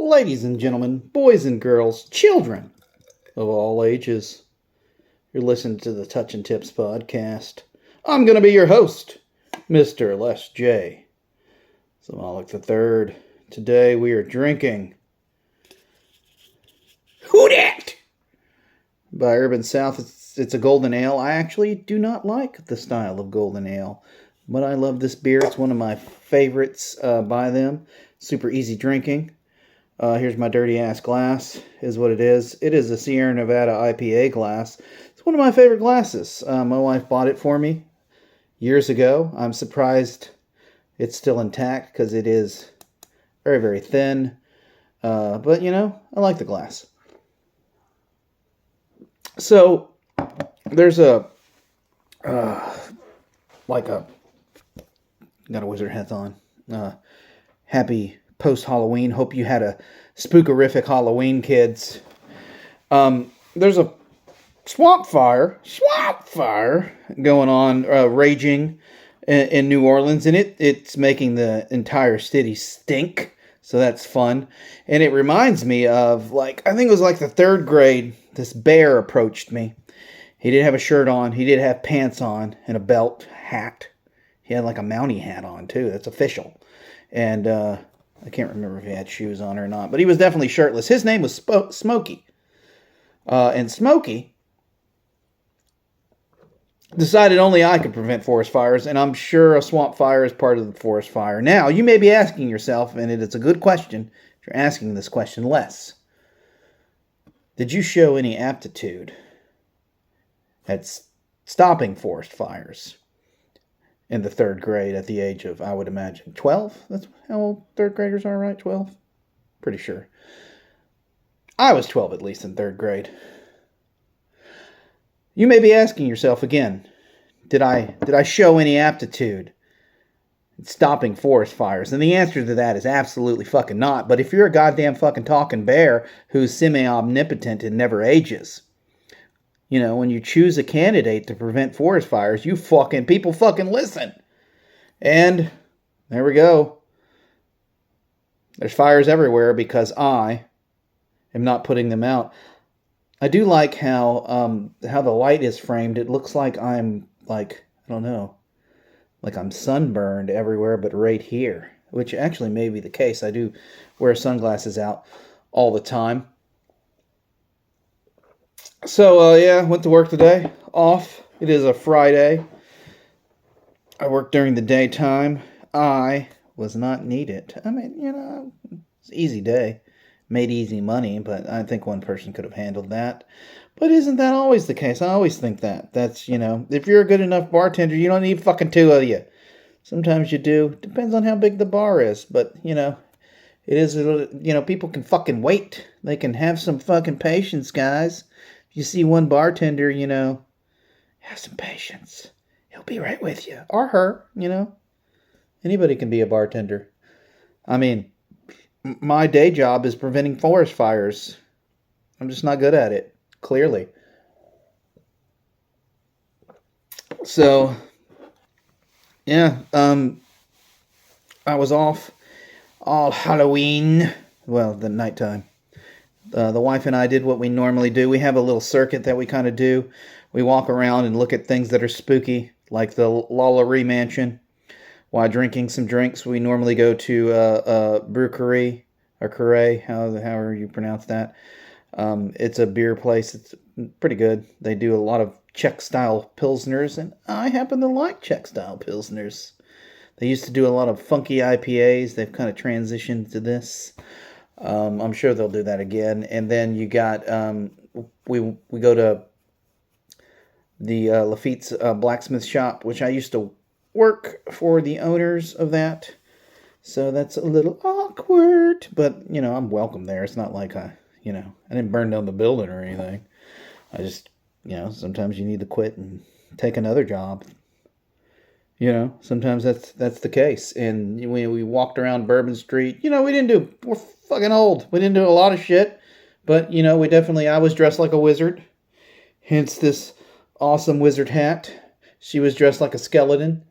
Ladies and gentlemen, boys and girls, children of all ages, you're listening to the Touch and Tips podcast. I'm going to be your host, Mr. Les J. Samalik III. Today we are drinking Who Dat? By Urban South. It's a golden ale. I actually do not like the style of golden ale, but I love this beer. It's one of my favorites by them. Super easy drinking. Here's my dirty ass glass, is what it is. It is a Sierra Nevada IPA glass. It's one of my favorite glasses. My wife bought it for me years ago. I'm surprised it's still intact because it is very, very thin. But, you know, I like the glass. So, there's got a wizard hat on. Happy post-Halloween. Hope you had a spookerific Halloween, kids. There's a swamp fire going on, raging in New Orleans, and it's making the entire city stink, so that's fun. And it reminds me of, I think it was the third grade, this bear approached me. He did have a shirt on, he did have pants on, and a belt, hat. He had a Mountie hat on, too. That's official. And, I can't remember if he had shoes on or not, but he was definitely shirtless. His name was Smokey. And Smokey decided only I could prevent forest fires, and I'm sure a swamp fire is part of the forest fire. Now, you may be asking yourself, and it's a good question, if you're asking this question, Les, did you show any aptitude at stopping forest fires in the third grade at the age of, I would imagine, 12? That's how old third graders are, right? 12? Pretty sure. I was 12 at least in third grade. You may be asking yourself again, did I show any aptitude in stopping forest fires? And the answer to that is absolutely fucking not. But if you're a goddamn fucking talking bear who's semi-omnipotent and never ages, you know, when you choose a candidate to prevent forest fires, people fucking listen. And there we go. There's fires everywhere because I am not putting them out. I do like how the light is framed. It looks like I'm I don't know, like I'm sunburned everywhere but right here, which actually may be the case. I do wear sunglasses out all the time. So, went to work today. Off. It is a Friday. I worked during the daytime. I was not needed. I mean, you know, it's an easy day. Made easy money, but I think one person could have handled that. But isn't that always the case? I always think that. That's, you know, if you're a good enough bartender, you don't need fucking two of you. Sometimes you do. Depends on how big the bar is. But, you know, it is, you know, people can fucking wait. They can have some fucking patience, guys. If you see one bartender, you know, have some patience. He'll be right with you. Or her, you know. Anybody can be a bartender. I mean, my day job is preventing forest fires. I'm just not good at it, clearly. So, yeah, I was off all Halloween. Well, the nighttime. The wife and I did what we normally do. We have a little circuit that we kind of do. We walk around and look at things that are spooky, like the Lalaurie Mansion. While drinking some drinks, we normally go to a brewery, or Curry, however you pronounce that. It's a beer place. It's pretty good. They do a lot of Czech-style Pilsners, and I happen to like Czech-style Pilsners. They used to do a lot of funky IPAs. They've kind of transitioned to this. I'm sure they'll do that again. And then you got, we go to the Lafitte's blacksmith shop, which I used to work for the owners of that. So that's a little awkward, but, you know, I'm welcome there. It's not like I didn't burn down the building or anything. I just, you know, sometimes you need to quit and take another job. You know, sometimes that's the case. And we walked around Bourbon Street. You know, we're fucking old. We didn't do a lot of shit. But, you know, I was dressed like a wizard. Hence this awesome wizard hat. She was dressed like a skeleton.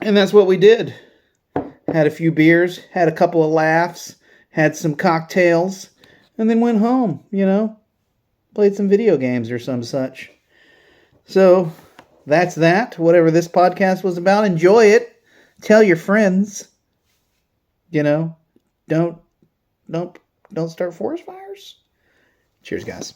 And that's what we did. had a few beers, had a couple of laughs, had some cocktails, and then went home, played some video games or some such. So that's that. Whatever this podcast was about, enjoy it. Tell your friends. Don't don't don't start forest fires. Cheers, guys.